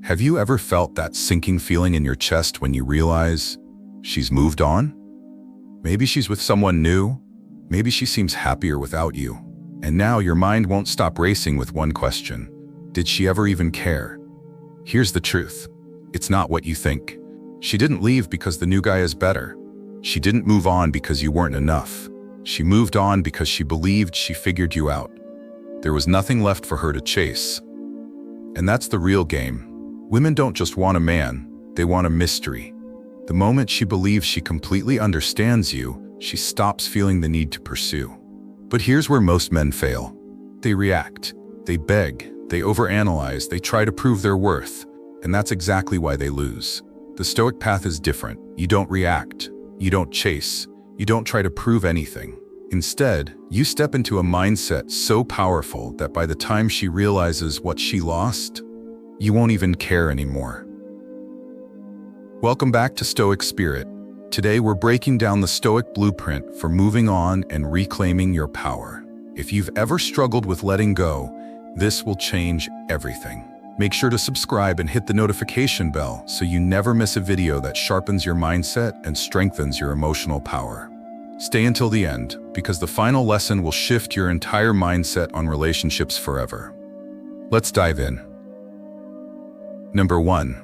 Have you ever felt that sinking feeling in your chest when you realize she's moved on? Maybe she's with someone new. Maybe she seems happier without you. And now your mind won't stop racing with one question. Did she ever even care? Here's the truth. It's not what you think. She didn't leave because the new guy is better. She didn't move on because you weren't enough. She moved on because she believed she figured you out. There was nothing left for her to chase. And that's the real game. Women don't just want a man, they want a mystery. The moment she believes she completely understands you, she stops feeling the need to pursue. But here's where most men fail. They react, they beg, they overanalyze, they try to prove their worth, and that's exactly why they lose. The Stoic path is different. You don't react, you don't chase, you don't try to prove anything. Instead, you step into a mindset so powerful that by the time she realizes what she lost, you won't even care anymore. Welcome back to Stoic Spirit. Today we're breaking down the Stoic Blueprint for moving on and reclaiming your power. If you've ever struggled with letting go, this will change everything. Make sure to subscribe and hit the notification bell so you never miss a video that sharpens your mindset and strengthens your emotional power. Stay until the end, because the final lesson will shift your entire mindset on relationships forever. Let's dive in. Number 1.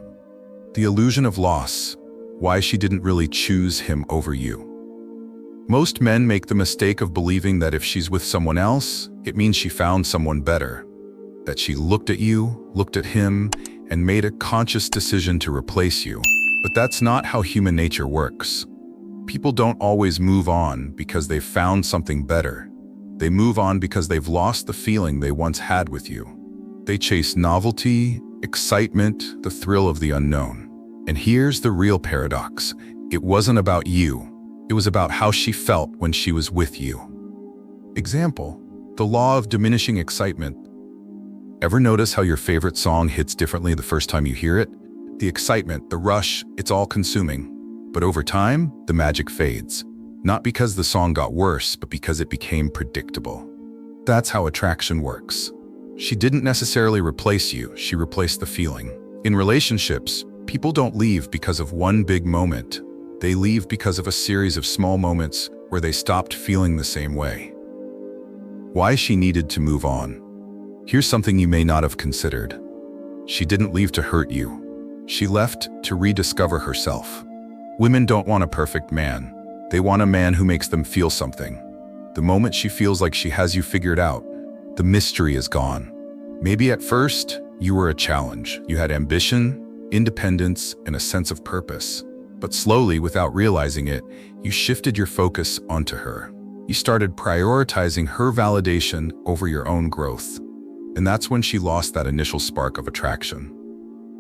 The illusion of loss. Why she didn't really choose him over you. Most men make the mistake of believing that if she's with someone else, it means she found someone better. That she looked at you, looked at him, and made a conscious decision to replace you. But that's not how human nature works. People don't always move on because they've found something better. They move on because they've lost the feeling they once had with you. They chase novelty, excitement, the thrill of the unknown. And here's the real paradox. It wasn't about you. It was about how she felt when she was with you. Example, the law of diminishing excitement. Ever notice how your favorite song hits differently the first time you hear it? The excitement, the rush, it's all consuming. But over time, the magic fades. Not because the song got worse, but because it became predictable. That's how attraction works. She didn't necessarily replace you, she replaced the feeling. In relationships, people don't leave because of one big moment. They leave because of a series of small moments where they stopped feeling the same way. Why she needed to move on. Here's something you may not have considered. She didn't leave to hurt you. She left to rediscover herself. Women don't want a perfect man. They want a man who makes them feel something. The moment she feels like she has you figured out, the mystery is gone. Maybe at first, you were a challenge. You had ambition, independence, and a sense of purpose. But slowly, without realizing it, you shifted your focus onto her. You started prioritizing her validation over your own growth. And that's when she lost that initial spark of attraction.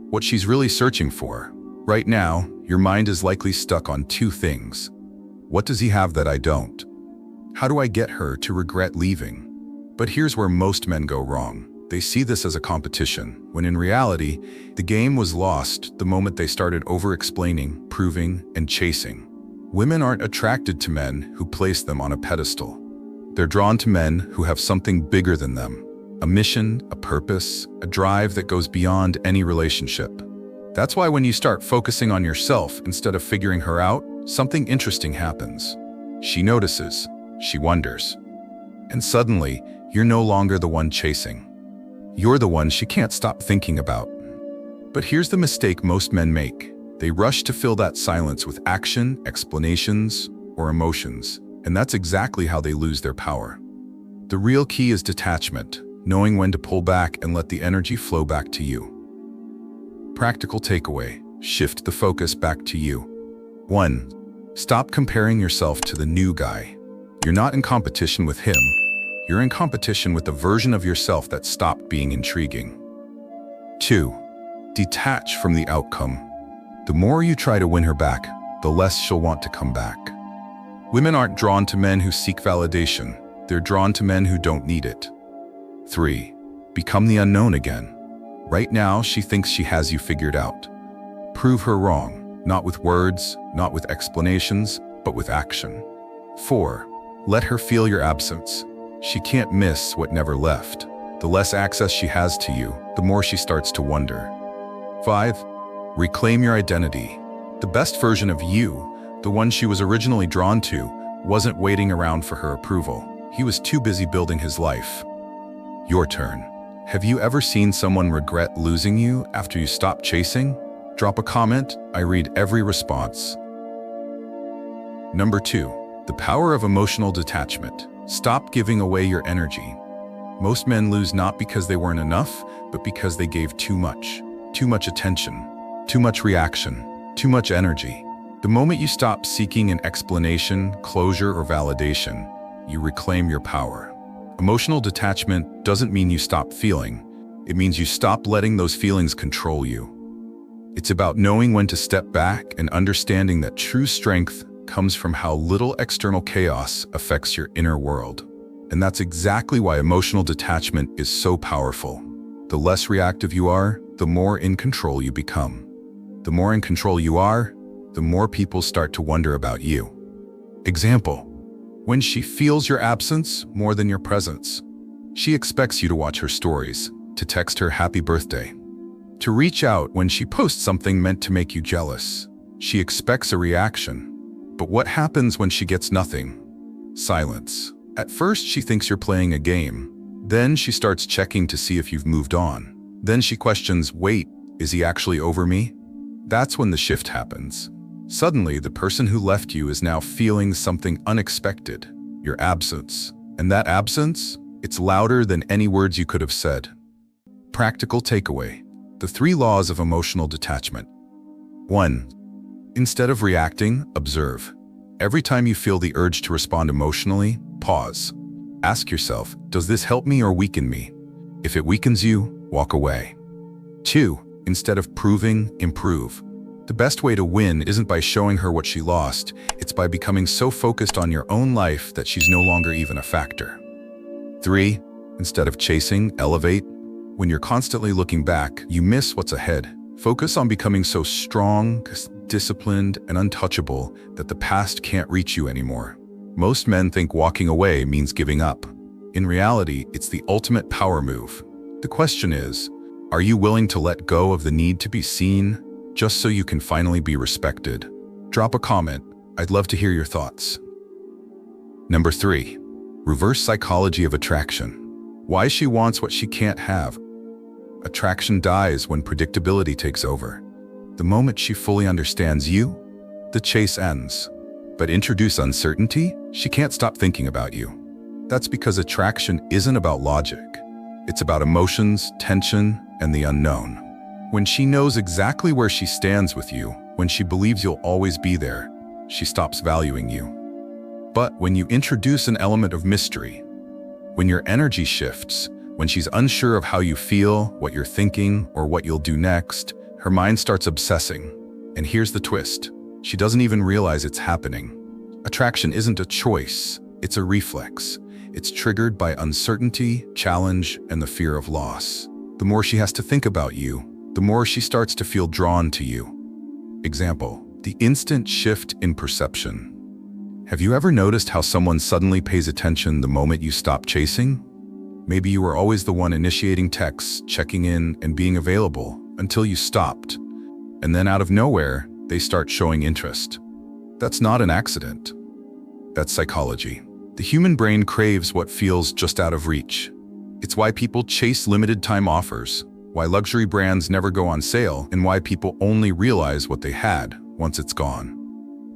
What she's really searching for. Right now, your mind is likely stuck on two things. What does he have that I don't? How do I get her to regret leaving? But here's where most men go wrong. They see this as a competition, when in reality, the game was lost the moment they started over-explaining, proving, and chasing. Women aren't attracted to men who place them on a pedestal. They're drawn to men who have something bigger than them. A mission, a purpose, a drive that goes beyond any relationship. That's why when you start focusing on yourself instead of figuring her out, something interesting happens. She notices, she wonders. And suddenly, you're no longer the one chasing. You're the one she can't stop thinking about. But here's the mistake most men make. They rush to fill that silence with action, explanations, or emotions. And that's exactly how they lose their power. The real key is detachment, knowing when to pull back and let the energy flow back to you. Practical takeaway, shift the focus back to you. 1. Stop comparing yourself to the new guy. You're not in competition with him. You're in competition with the version of yourself that stopped being intriguing. 2. Detach from the outcome. The more you try to win her back, the less she'll want to come back. Women aren't drawn to men who seek validation. They're drawn to men who don't need it. 3. Become the unknown again. Right now, she thinks she has you figured out. Prove her wrong, not with words, not with explanations, but with action. 4. Let her feel your absence. She can't miss what never left. The less access she has to you, the more she starts to wonder. 5. Reclaim your identity. The best version of you, the one she was originally drawn to, wasn't waiting around for her approval. He was too busy building his life. Your turn. Have you ever seen someone regret losing you after you stopped chasing? Drop a comment. I read every response. Number 2. The power of emotional detachment. Stop giving away your energy. Most men lose not because they weren't enough, but because they gave too much. Too much attention, too much reaction, too much energy. The moment you stop seeking an explanation, closure, or validation, you reclaim your power. Emotional detachment doesn't mean you stop feeling. It means you stop letting those feelings control you. It's about knowing when to step back and understanding that true strength comes from how little external chaos affects your inner world. And that's exactly why emotional detachment is so powerful. The less reactive you are, the more in control you become. The more in control you are, the more people start to wonder about you. Example: when she feels your absence more than your presence, she expects you to watch her stories, to text her happy birthday, to reach out when she posts something meant to make you jealous. She expects a reaction. But what happens when she gets nothing? Silence. At first, she thinks you're playing a game. Then she starts checking to see if you've moved on. Then she questions, wait, is he actually over me? That's when the shift happens. Suddenly, the person who left you is now feeling something unexpected, your absence. And that absence, it's louder than any words you could have said. Practical takeaway: the 3 laws of emotional detachment. 1. Instead of reacting, observe. Every time you feel the urge to respond emotionally, pause. Ask yourself, does this help me or weaken me? If it weakens you, walk away. 2. Instead of proving, improve. The best way to win isn't by showing her what she lost, it's by becoming so focused on your own life that she's no longer even a factor. 3. Instead of chasing, elevate. When you're constantly looking back, you miss what's ahead. Focus on becoming so strong, disciplined, and untouchable that the past can't reach you anymore. Most men think walking away means giving up. In reality, it's the ultimate power move. The question is, are you willing to let go of the need to be seen, just so you can finally be respected? Drop a comment. I'd love to hear your thoughts. Number 3. Reverse psychology of attraction. Why she wants what she can't have. Attraction dies when predictability takes over. The moment she fully understands you, the chase ends. But introduce uncertainty, she can't stop thinking about you. That's because attraction isn't about logic. It's about emotions, tension, and the unknown. When she knows exactly where she stands with you, when she believes you'll always be there, she stops valuing you. But when you introduce an element of mystery, when your energy shifts, when she's unsure of how you feel, what you're thinking, or what you'll do next, her mind starts obsessing. And here's the twist: she doesn't even realize it's happening. Attraction isn't a choice, it's a reflex. It's triggered by uncertainty, challenge, and the fear of loss. The more she has to think about you, the more she starts to feel drawn to you. Example: the instant shift in perception. Have you ever noticed how someone suddenly pays attention the moment you stop chasing? Maybe you were always the one initiating texts, checking in, and being available until you stopped. And then out of nowhere, they start showing interest. That's not an accident. That's psychology. The human brain craves what feels just out of reach. It's why people chase limited-time offers, why luxury brands never go on sale, and why people only realize what they had once it's gone.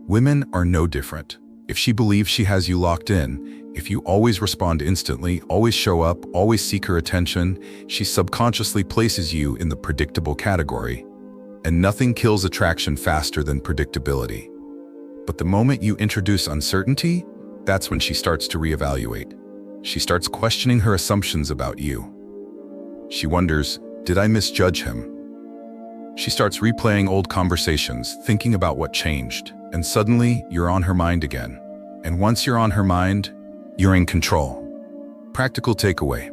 Women are no different. If she believes she has you locked in, if you always respond instantly, always show up, always seek her attention, she subconsciously places you in the predictable category. And nothing kills attraction faster than predictability. But the moment you introduce uncertainty, that's when she starts to reevaluate. She starts questioning her assumptions about you. She wonders, did I misjudge him? She starts replaying old conversations, thinking about what changed, and suddenly you're on her mind again. And once you're on her mind, you're in control. Practical takeaway: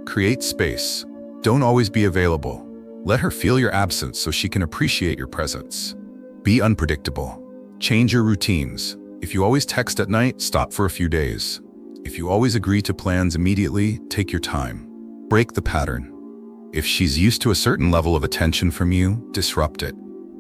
create space. Don't always be available. Let her feel your absence so she can appreciate your presence. Be unpredictable. Change your routines. If you always text at night, stop for a few days. If you always agree to plans immediately, take your time. Break the pattern. If she's used to a certain level of attention from you, disrupt it.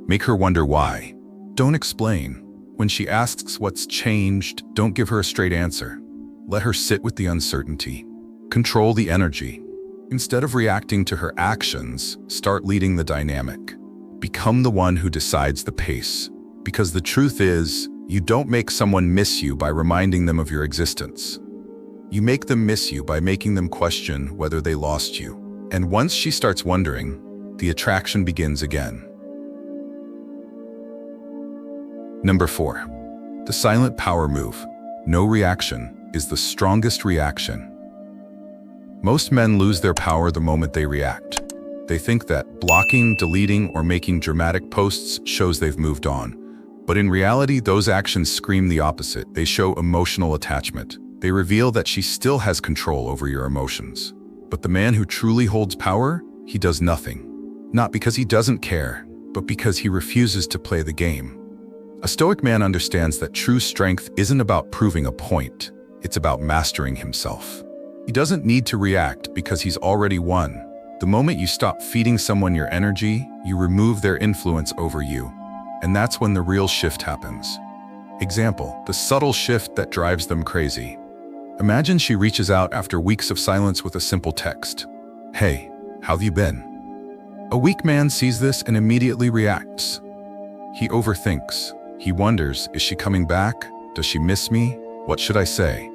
Make her wonder why. Don't explain. When she asks what's changed, don't give her a straight answer. Let her sit with the uncertainty. Control the energy. Instead of reacting to her actions, start leading the dynamic. Become the one who decides the pace. Because the truth is, you don't make someone miss you by reminding them of your existence. You make them miss you by making them question whether they lost you. And once she starts wondering, the attraction begins again. Number 4. The silent power move. No reaction is the strongest reaction. Most men lose their power the moment they react. They think that blocking, deleting, or making dramatic posts shows they've moved on. But in reality, those actions scream the opposite. They show emotional attachment. They reveal that she still has control over your emotions. But the man who truly holds power, he does nothing. Not because he doesn't care, but because he refuses to play the game. A Stoic man understands that true strength isn't about proving a point. It's about mastering himself. He doesn't need to react because he's already won. The moment you stop feeding someone your energy, you remove their influence over you. And that's when the real shift happens. Example, the subtle shift that drives them crazy. Imagine she reaches out after weeks of silence with a simple text. Hey, how have you been? A weak man sees this and immediately reacts. He overthinks. He wonders, is she coming back? Does she miss me? What should I say?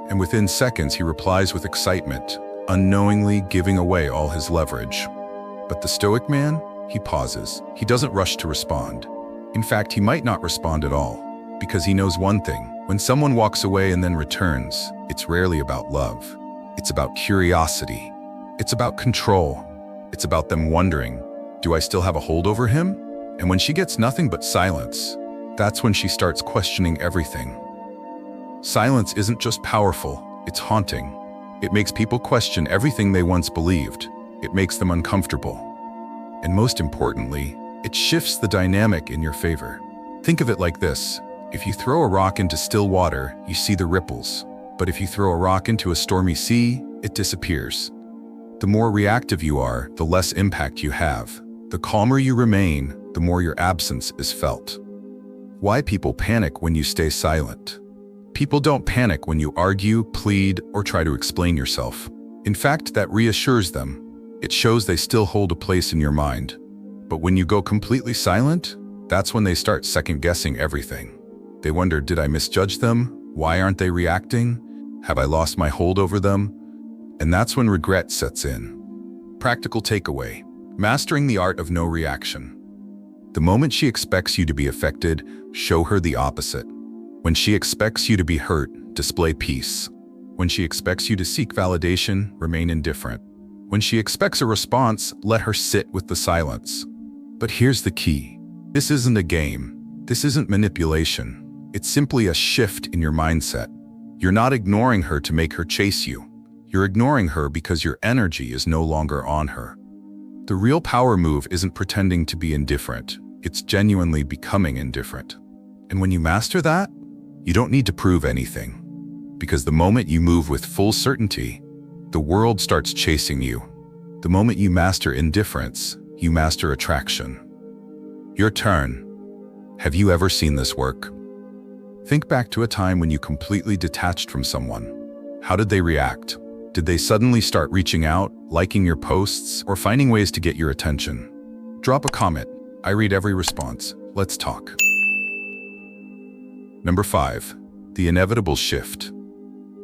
And within seconds, he replies with excitement, unknowingly giving away all his leverage. But the Stoic man, he pauses. He doesn't rush to respond. In fact, he might not respond at all, because he knows one thing. When someone walks away and then returns, it's rarely about love. It's about curiosity. It's about control. It's about them wondering, do I still have a hold over him? And when she gets nothing but silence, that's when she starts questioning everything. Silence isn't just powerful, it's haunting. It makes people question everything they once believed. It makes them uncomfortable. And most importantly, it shifts the dynamic in your favor. Think of it like this. If you throw a rock into still water, you see the ripples. But if you throw a rock into a stormy sea, it disappears. The more reactive you are, the less impact you have. The calmer you remain, the more your absence is felt. Why people panic when you stay silent? People don't panic when you argue, plead, or try to explain yourself. In fact, that reassures them. It shows they still hold a place in your mind. But when you go completely silent, that's when they start second-guessing everything. They wonder, did I misjudge them? Why aren't they reacting? Have I lost my hold over them? And that's when regret sets in. Practical takeaway: mastering the art of no reaction. The moment she expects you to be affected, show her the opposite. When she expects you to be hurt, display peace. When she expects you to seek validation, remain indifferent. When she expects a response, let her sit with the silence. But here's the key. This isn't a game. This isn't manipulation. It's simply a shift in your mindset. You're not ignoring her to make her chase you. You're ignoring her because your energy is no longer on her. The real power move isn't pretending to be indifferent. It's genuinely becoming indifferent. And when you master that, you don't need to prove anything. Because the moment you move with full certainty, the world starts chasing you. The moment you master indifference, you master attraction. Your turn. Have you ever seen this work? Think back to a time when you completely detached from someone. How did they react? Did they suddenly start reaching out, liking your posts, or finding ways to get your attention? Drop a comment. I read every response. Let's talk. Number 5. The inevitable shift.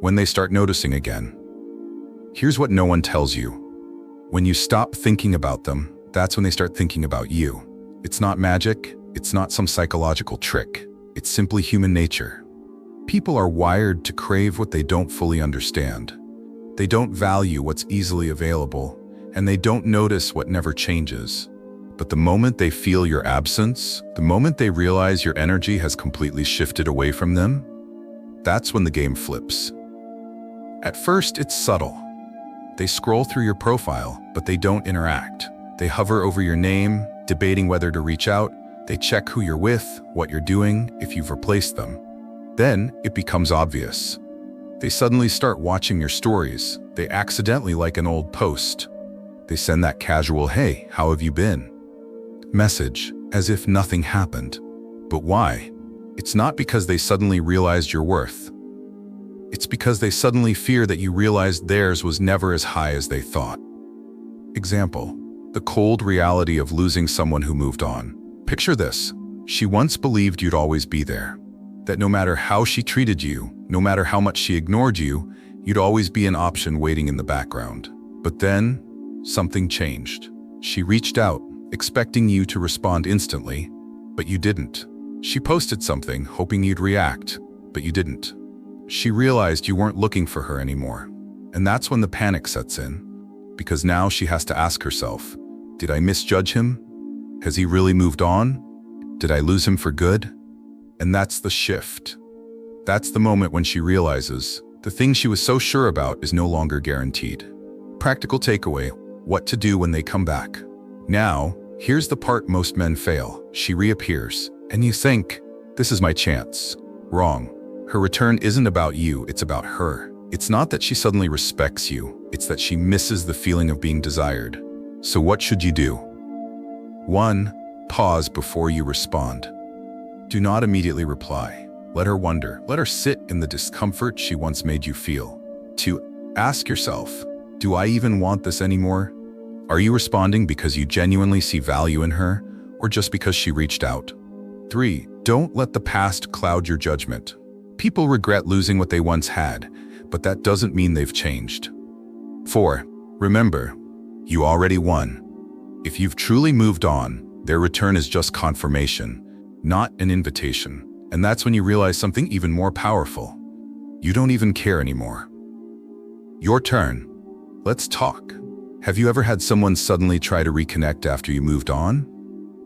When they start noticing again. Here's what no one tells you. When you stop thinking about them, that's when they start thinking about you. It's not magic. It's not some psychological trick. It's simply human nature. People are wired to crave what they don't fully understand. They don't value what's easily available, and they don't notice what never changes. But the moment they feel your absence, the moment they realize your energy has completely shifted away from them, that's when the game flips. At first, it's subtle. They scroll through your profile, but they don't interact. They hover over your name, debating whether to reach out. They check who you're with, what you're doing, if you've replaced them. Then it becomes obvious. They suddenly start watching your stories. They accidentally like an old post. They send that casual, "Hey, how have you been?" message, as if nothing happened. But why? It's not because they suddenly realized your worth. It's because they suddenly fear that you realized theirs was never as high as they thought. Example, the cold reality of losing someone who moved on. Picture this. She once believed you'd always be there. That no matter how she treated you, no matter how much she ignored you, you'd always be an option waiting in the background. But then, something changed. She reached out, expecting you to respond instantly, but you didn't. She posted something, hoping you'd react, but you didn't. She realized you weren't looking for her anymore. And that's when the panic sets in, because now she has to ask herself, did I misjudge him? Has he really moved on? Did I lose him for good? And that's the shift. That's the moment when she realizes the thing she was so sure about is no longer guaranteed. Practical takeaway, what to do when they come back. Now, here's the part most men fail. She reappears, and you think, this is my chance. Wrong. Her return isn't about you, it's about her. It's not that she suddenly respects you, it's that she misses the feeling of being desired. So what should you do? 1. Pause before you respond. Do not immediately reply. Let her wonder. Let her sit in the discomfort she once made you feel. 2. Ask yourself, do I even want this anymore? Are you responding because you genuinely see value in her, or just because she reached out? 3. Don't let the past cloud your judgment. People regret losing what they once had, but that doesn't mean they've changed. 4. Remember, you already won. If you've truly moved on, their return is just confirmation, not an invitation. And that's when you realize something even more powerful. You don't even care anymore. Your turn. Let's talk. Have you ever had someone suddenly try to reconnect after you moved on?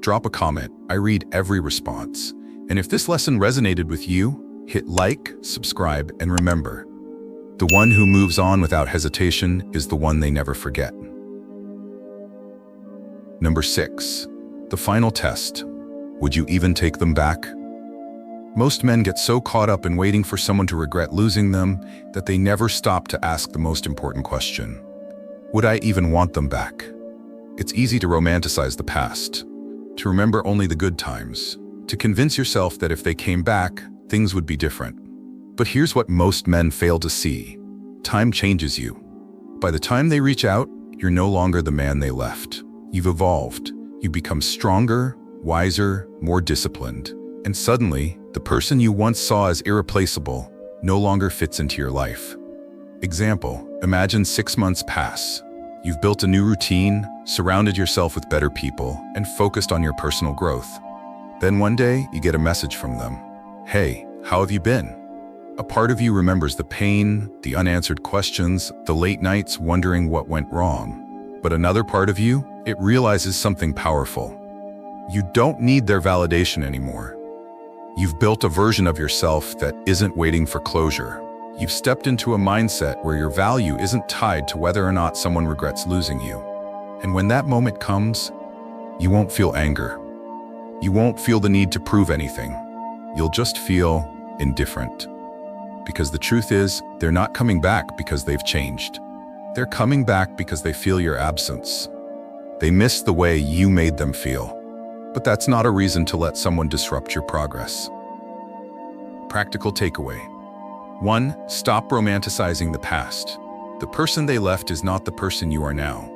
Drop a comment. I read every response. And if this lesson resonated with you, hit like, subscribe, and remember, the one who moves on without hesitation is the one they never forget. Number 6. The final test. Would you even take them back? Most men get so caught up in waiting for someone to regret losing them that they never stop to ask the most important question. Would I even want them back? It's easy to romanticize the past, to remember only the good times, to convince yourself that if they came back, things would be different. But here's what most men fail to see. Time changes you. By the time they reach out, you're no longer the man they left. You've evolved. You become stronger, wiser, more disciplined. And suddenly, the person you once saw as irreplaceable no longer fits into your life. Example, imagine 6 months pass. You've built a new routine, surrounded yourself with better people, and focused on your personal growth. Then one day, you get a message from them. Hey, how have you been? A part of you remembers the pain, the unanswered questions, the late nights wondering what went wrong. But another part of you, it realizes something powerful. You don't need their validation anymore. You've built a version of yourself that isn't waiting for closure. You've stepped into a mindset where your value isn't tied to whether or not someone regrets losing you. And when that moment comes, you won't feel anger. You won't feel the need to prove anything. You'll just feel indifferent. Because the truth is, they're not coming back because they've changed. They're coming back because they feel your absence. They miss the way you made them feel. But that's not a reason to let someone disrupt your progress. Practical takeaway. 1. Stop romanticizing the past. The person they left is not the person you are now.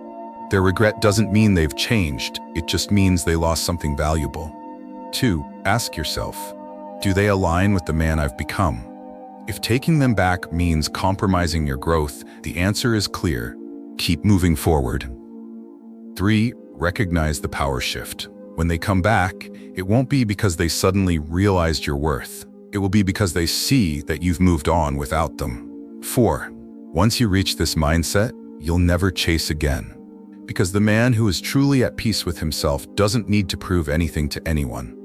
Their regret doesn't mean they've changed, it just means they lost something valuable. 2. Ask yourself, do they align with the man I've become? If taking them back means compromising your growth, the answer is clear. Keep moving forward. 3. Recognize the power shift. When they come back, it won't be because they suddenly realized your worth. It will be because they see that you've moved on without them. 4. Once you reach this mindset, you'll never chase again. Because the man who is truly at peace with himself doesn't need to prove anything to anyone.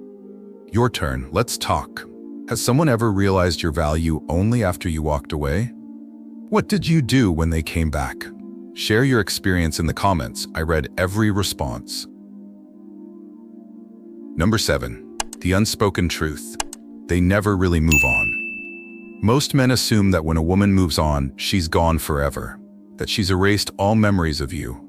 Your turn, let's talk. Has someone ever realized your value only after you walked away? What did you do when they came back? Share your experience in the comments. I read every response. Number 7. The unspoken truth. They never really move on. Most men assume that when a woman moves on, she's gone forever, that she's erased all memories of you.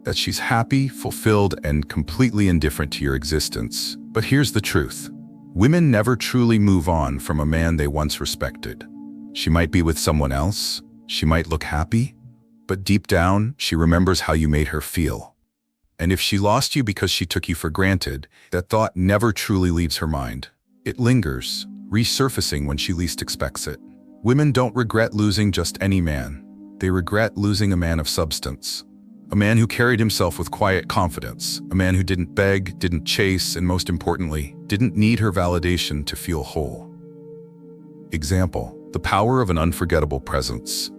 that she's happy, fulfilled, and completely indifferent to your existence. But here's the truth. Women never truly move on from a man they once respected. She might be with someone else, she might look happy, but deep down, she remembers how you made her feel. And if she lost you because she took you for granted, that thought never truly leaves her mind. It lingers, resurfacing when she least expects it. Women don't regret losing just any man. They regret losing a man of substance. A man who carried himself with quiet confidence. A man who didn't beg, didn't chase, and most importantly, didn't need her validation to feel whole. Example: the power of an unforgettable presence.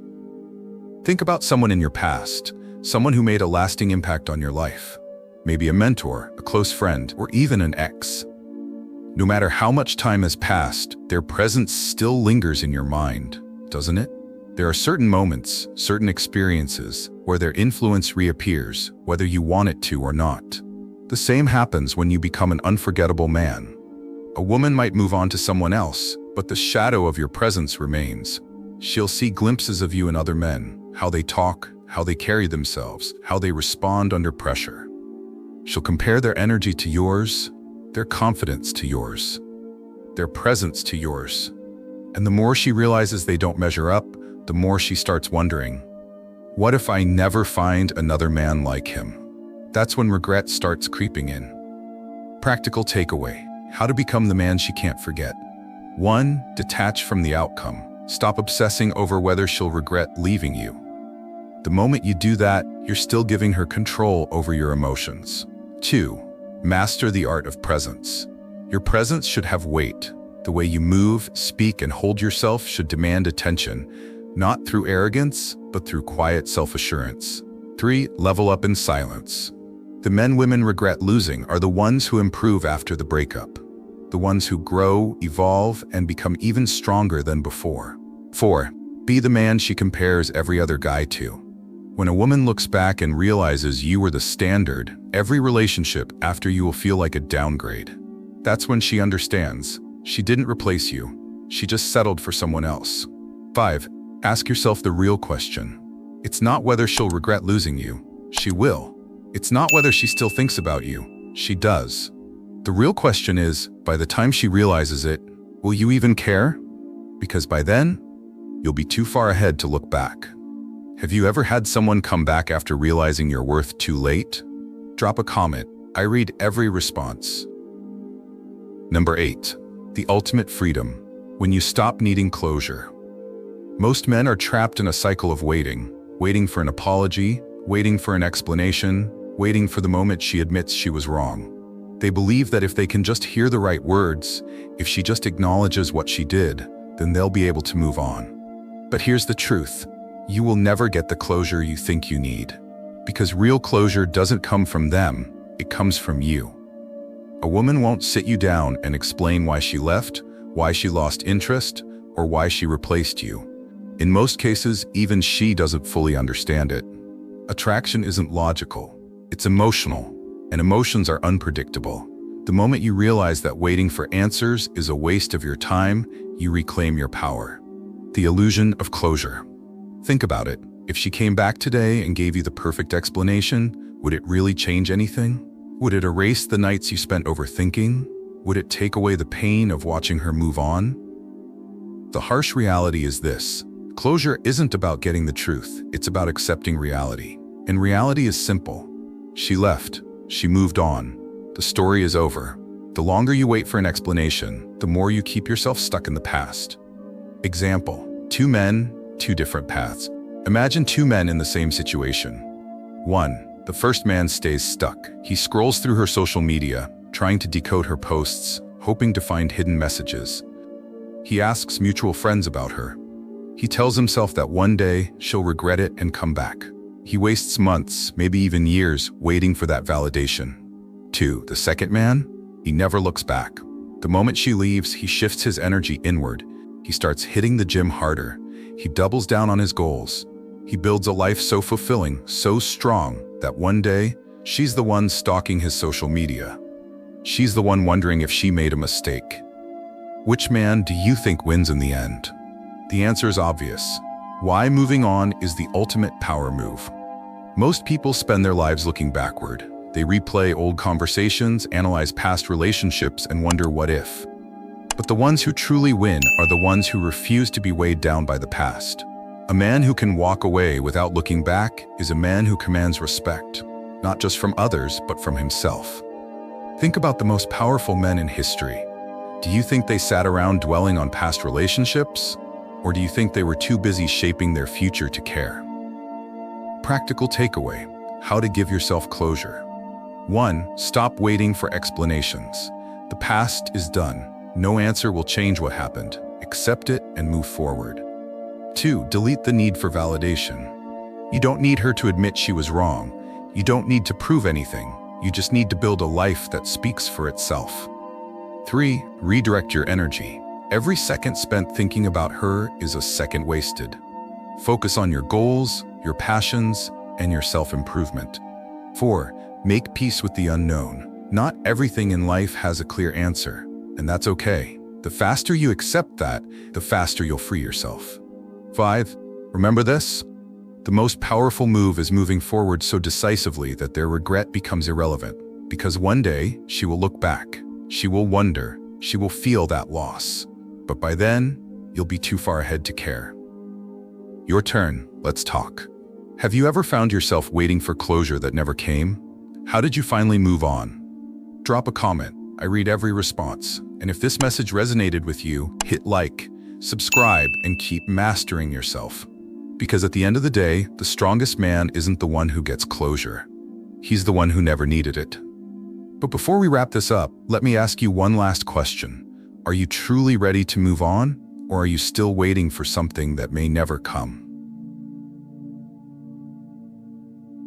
Think about someone in your past, someone who made a lasting impact on your life. Maybe a mentor, a close friend, or even an ex. No matter how much time has passed, their presence still lingers in your mind, doesn't it? There are certain moments, certain experiences, where their influence reappears, whether you want it to or not. The same happens when you become an unforgettable man. A woman might move on to someone else, but the shadow of your presence remains. She'll see glimpses of you in other men, how they talk, how they carry themselves, how they respond under pressure. She'll compare their energy to yours, their confidence to yours, their presence to yours. And the more she realizes they don't measure up, the more she starts wondering, what if I never find another man like him? That's when regret starts creeping in. Practical takeaway: how to become the man she can't forget. 1. Detach from the outcome. Stop obsessing over whether she'll regret leaving you. The moment you do that, you're still giving her control over your emotions. 2. Master the art of presence. Your presence should have weight. The way you move, speak, and hold yourself should demand attention, not through arrogance, but through quiet self-assurance. 3. Level up in silence. The men women regret losing are the ones who improve after the breakup. The ones who grow, evolve, and become even stronger than before. 4. Be the man she compares every other guy to. When a woman looks back and realizes you were the standard, every relationship after you will feel like a downgrade. That's when she understands. She didn't replace you. She just settled for someone else. 5. Ask yourself the real question. It's not whether she'll regret losing you. She will. It's not whether she still thinks about you. She does. The real question is, by the time she realizes it, will you even care? Because by then, you'll be too far ahead to look back. Have you ever had someone come back after realizing your worth too late? Drop a comment. I read every response. Number 8. The ultimate freedom. When you stop needing closure. Most men are trapped in a cycle of waiting. Waiting for an apology, waiting for an explanation, waiting for the moment she admits she was wrong. They believe that if they can just hear the right words, if she just acknowledges what she did, then they'll be able to move on. But here's the truth. You will never get the closure you think you need. Because real closure doesn't come from them, it comes from you. A woman won't sit you down and explain why she left, why she lost interest, or why she replaced you. In most cases, even she doesn't fully understand it. Attraction isn't logical, it's emotional, and emotions are unpredictable. The moment you realize that waiting for answers is a waste of your time, you reclaim your power. The illusion of closure. Think about it. If she came back today and gave you the perfect explanation, would it really change anything? Would it erase the nights you spent overthinking? Would it take away the pain of watching her move on? The harsh reality is this. Closure isn't about getting the truth, it's about accepting reality. And reality is simple. She left. She moved on. The story is over. The longer you wait for an explanation, the more you keep yourself stuck in the past. Example: 2 men, 2 different paths. Imagine 2 men in the same situation. 1. The first man stays stuck. He scrolls through her social media, trying to decode her posts, hoping to find hidden messages. He asks mutual friends about her. He tells himself that one day she'll regret it and come back. He wastes months, maybe even years, waiting for that validation. 2. The second man? He never looks back. The moment she leaves, he shifts his energy inward. He starts hitting the gym harder. He doubles down on his goals. He builds a life so fulfilling, so strong, that one day, she's the one stalking his social media. She's the one wondering if she made a mistake. Which man do you think wins in the end? The answer is obvious. Why moving on is the ultimate power move. Most people spend their lives looking backward. They replay old conversations, analyze past relationships, and wonder what if. But the ones who truly win are the ones who refuse to be weighed down by the past. A man who can walk away without looking back is a man who commands respect, not just from others, but from himself. Think about the most powerful men in history. Do you think they sat around dwelling on past relationships? Or do you think they were too busy shaping their future to care? Practical takeaway: how to give yourself closure. 1. Stop waiting for explanations. The past is done. No answer will change what happened. Accept it and move forward. 2. Delete the need for validation. You don't need her to admit she was wrong. You don't need to prove anything. You just need to build a life that speaks for itself. 3. Redirect your energy. Every second spent thinking about her is a second wasted. Focus on your goals, your passions, and your self-improvement. 4. Make peace with the unknown. Not everything in life has a clear answer, and that's okay. The faster you accept that, the faster you'll free yourself. 5. Remember this: the most powerful move is moving forward so decisively that their regret becomes irrelevant. Because one day, she will look back, she will wonder, she will feel that loss. But by then, you'll be too far ahead to care. Your turn, let's talk. Have you ever found yourself waiting for closure that never came? How did you finally move on? Drop a comment. I read every response. And if this message resonated with you, hit like, subscribe, and keep mastering yourself. Because at the end of the day, the strongest man isn't the one who gets closure. He's the one who never needed it. But before we wrap this up, let me ask you one last question. Are you truly ready to move on, or are you still waiting for something that may never come?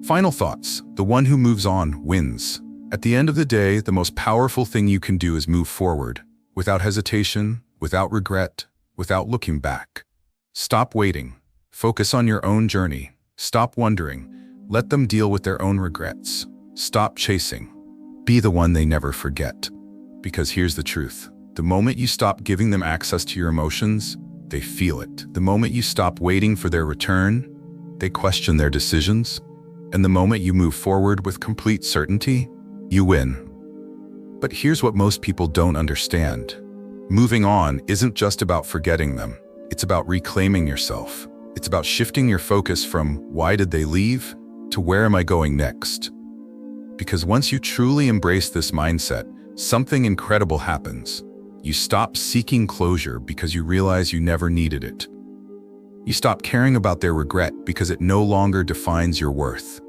Final thoughts. The one who moves on wins. At the end of the day, the most powerful thing you can do is move forward, without hesitation, without regret, without looking back. Stop waiting. Focus on your own journey. Stop wondering. Let them deal with their own regrets. Stop chasing. Be the one they never forget. Because here's the truth. The moment you stop giving them access to your emotions, they feel it. The moment you stop waiting for their return, they question their decisions. And the moment you move forward with complete certainty, you win. But here's what most people don't understand. Moving on isn't just about forgetting them. It's about reclaiming yourself. It's about shifting your focus from "why did they leave?" to "where am I going next?" Because once you truly embrace this mindset, something incredible happens. You stop seeking closure because you realize you never needed it. You stop caring about their regret because it no longer defines your worth.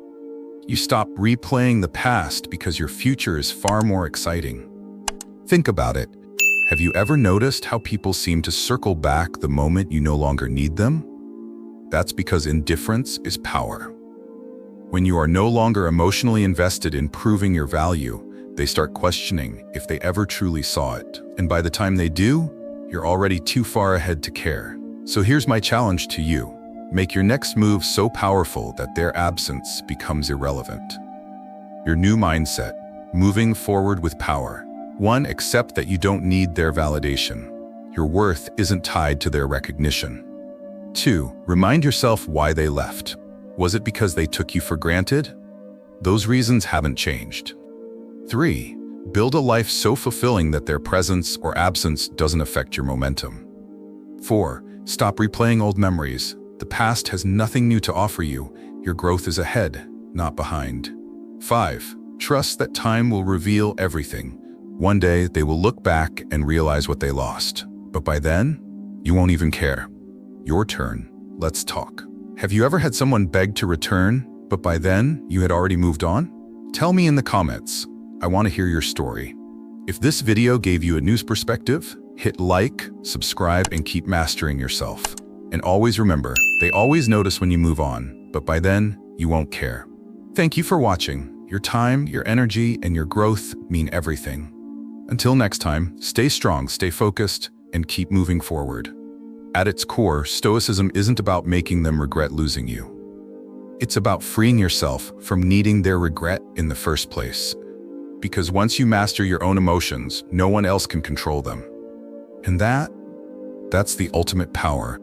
You stop replaying the past because your future is far more exciting. Think about it. Have you ever noticed how people seem to circle back the moment you no longer need them? That's because indifference is power. When you are no longer emotionally invested in proving your value, they start questioning if they ever truly saw it. And by the time they do, you're already too far ahead to care. So here's my challenge to you. Make your next move so powerful that their absence becomes irrelevant. Your new mindset, moving forward with power. 1. Accept that you don't need their validation. Your worth isn't tied to their recognition. 2. Remind yourself why they left. Was it because they took you for granted? Those reasons haven't changed. 3. Build a life so fulfilling that their presence or absence doesn't affect your momentum. 4. Stop replaying old memories. The past has nothing new to offer you. Your growth is ahead, not behind. 5. Trust that time will reveal everything. One day, they will look back and realize what they lost. But by then, you won't even care. Your turn. Let's talk. Have you ever had someone beg to return, but by then, you had already moved on? Tell me in the comments. I want to hear your story. If this video gave you a new perspective, hit like, subscribe, and keep mastering yourself. And always remember, they always notice when you move on, but by then, you won't care. Thank you for watching. Your time, your energy, and your growth mean everything. Until next time, stay strong, stay focused, and keep moving forward. At its core, Stoicism isn't about making them regret losing you. It's about freeing yourself from needing their regret in the first place. Because once you master your own emotions, no one else can control them. And that's the ultimate power.